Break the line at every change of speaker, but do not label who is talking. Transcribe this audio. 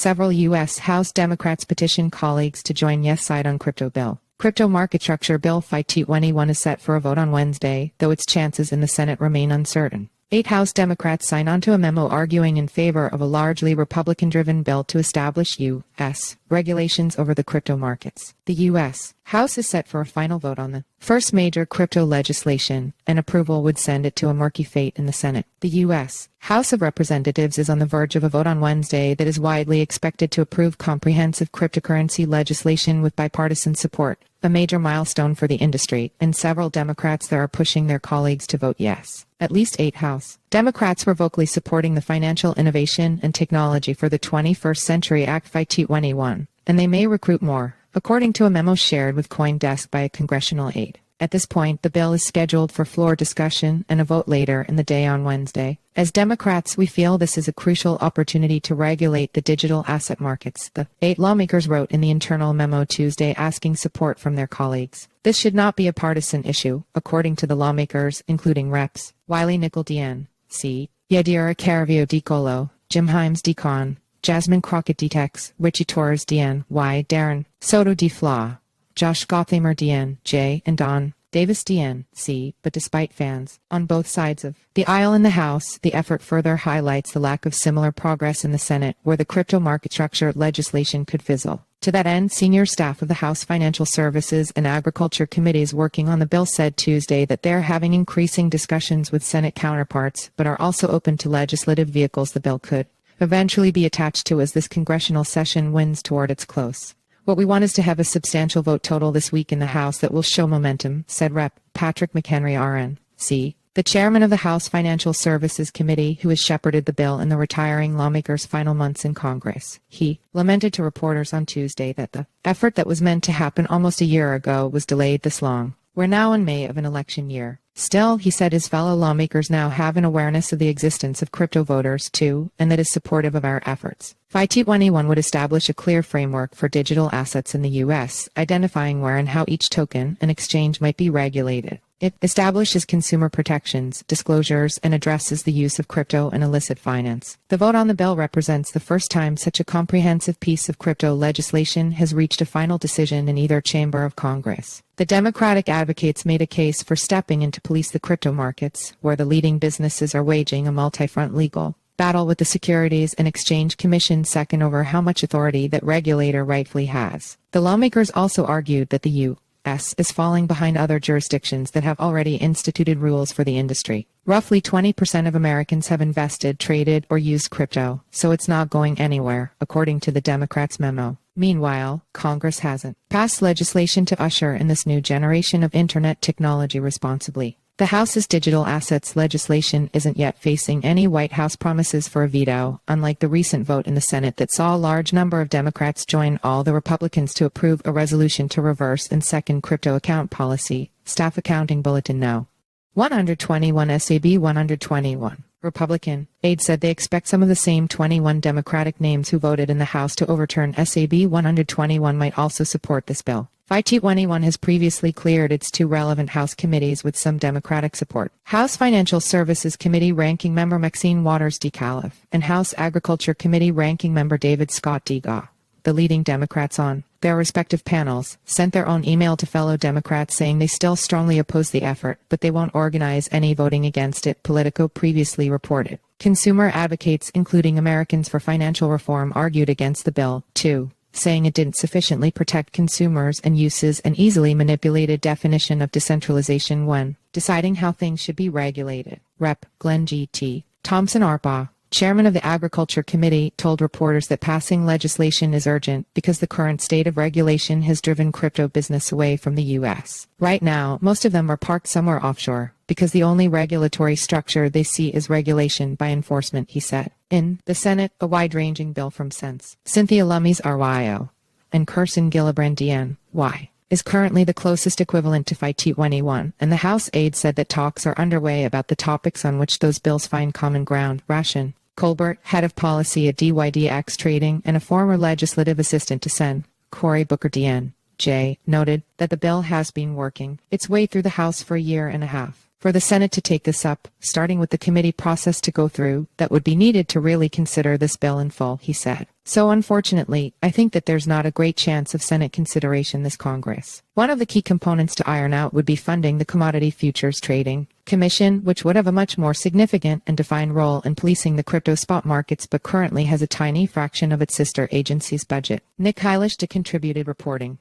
Several U.S. House Democrats petition colleagues to join yes side on crypto bill. Crypto market structure bill FIT21 is set for a vote on Wednesday, though its chances in the Senate remain uncertain. 8 House Democrats signed onto a memo arguing in favor of a largely Republican-driven bill to establish U.S. regulations over the crypto markets. The U.S. House is set for a final vote on the first major crypto legislation, and approval would send it to a murky fate in the Senate. The U.S. House of Representatives is on the verge of a vote on Wednesday that is widely expected to approve comprehensive cryptocurrency legislation with bipartisan support, a major milestone for the industry, and several Democrats there are pushing their colleagues to vote yes. At least 8 House Democrats were vocally supporting the Financial Innovation and Technology for the 21st Century Act FIT21, and they may recruit more, according to a memo shared with CoinDesk by a congressional aide. At this point, the bill is scheduled for floor discussion and a vote later in the day on Wednesday. As Democrats, we feel this is a crucial opportunity to regulate the digital asset markets, the 8 lawmakers wrote in the internal memo Tuesday, asking support from their colleagues. This should not be a partisan issue, according to the lawmakers, including Reps. Wiley Nickel-Dien, C. Yadira Caravio Di Colo, Jim Himes Di Con, Jasmine Crockett D. Tex, Richie Torres Dien, Y. Darren Soto D. Flaw, Josh Gothamer Dien, J. and Don Davis Dien, C. But despite fans on both sides of the aisle in the House, the effort further highlights the lack of similar progress in the Senate, where the crypto market structure legislation could fizzle. To that end, senior staff of the House Financial Services and Agriculture Committees working on the bill said Tuesday that they're having increasing discussions with Senate counterparts, but are also open to legislative vehicles the bill could eventually be attached to as this congressional session winds toward its close. What we want is to have a substantial vote total this week in the House that will show momentum, said Rep. Patrick McHenry RN, C. The chairman of the House Financial Services Committee, who has shepherded the bill in the retiring lawmaker's final months in Congress. He lamented to reporters on Tuesday that the effort that was meant to happen almost a year ago was delayed this long. We're now in May of an election year. Still, he said his fellow lawmakers now have an awareness of the existence of crypto voters, too, and that is supportive of our efforts. FIT21 would establish a clear framework for digital assets in the U.S., identifying where and how each token and exchange might be regulated. It establishes consumer protections, disclosures, and addresses the use of crypto and illicit finance. The vote on the bill represents the first time such a comprehensive piece of crypto legislation has reached a final decision in either chamber of Congress. The Democratic advocates made a case for stepping in to police the crypto markets, where the leading businesses are waging a multi-front legal battle with the Securities and Exchange Commission second over how much authority that regulator rightfully has. The lawmakers also argued that the U.S. is falling behind other jurisdictions that have already instituted rules for the industry. Roughly 20% of Americans have invested, traded, or used crypto, so it's not going anywhere, according to the Democrats' memo. Meanwhile, Congress hasn't passed legislation to usher in this new generation of Internet technology responsibly. The House's digital assets legislation isn't yet facing any White House promises for a veto, unlike the recent vote in the Senate that saw a large number of Democrats join all the Republicans to approve a resolution to reverse and second crypto account policy. Staff Accounting Bulletin No. 121 SAB 121. Republican aide said they expect some of the same 21 Democratic names who voted in the House to overturn SAB 121 might also support this bill. FIT21 has previously cleared its 2 relevant House committees with some Democratic support. House Financial Services Committee Ranking Member Maxine Waters DeCalif and House Agriculture Committee Ranking Member David Scott Degaw, the leading Democrats on their respective panels, sent their own email to fellow Democrats saying they still strongly oppose the effort, but they won't organize any voting against it, Politico previously reported. Consumer advocates, including Americans for Financial Reform, argued against the bill, too, saying it didn't sufficiently protect consumers and uses an easily manipulated definition of decentralization when deciding how things should be regulated. Rep. Glenn G.T. Thompson Arpaugh, chairman of the Agriculture Committee, told reporters that passing legislation is urgent because the current state of regulation has driven crypto business away from the U.S. Right now, most of them are parked somewhere offshore, because the only regulatory structure they see is regulation by enforcement, he said. In the Senate, a wide-ranging bill from Cynthia Lummis RYO and Kirsten Gillibrand DN Y is currently the closest equivalent to FIT21, and the House aide said that talks are underway about the topics on which those bills find common ground. Ration Colbert, head of policy at DYDX Trading and a former legislative assistant to Sen. Cory Booker DN J, noted that the bill has been working its way through the House for a year and a half. for the Senate to take this up, starting with the committee process to go through, that would be needed to really consider this bill in full, he said. So unfortunately, I think that there's not a great chance of Senate consideration this Congress. One of the key components to iron out would be funding the Commodity Futures Trading Commission, which would have a much more significant and defined role in policing the crypto spot markets but currently has a tiny fraction of its sister agency's budget. Nick Heilish contributed reporting.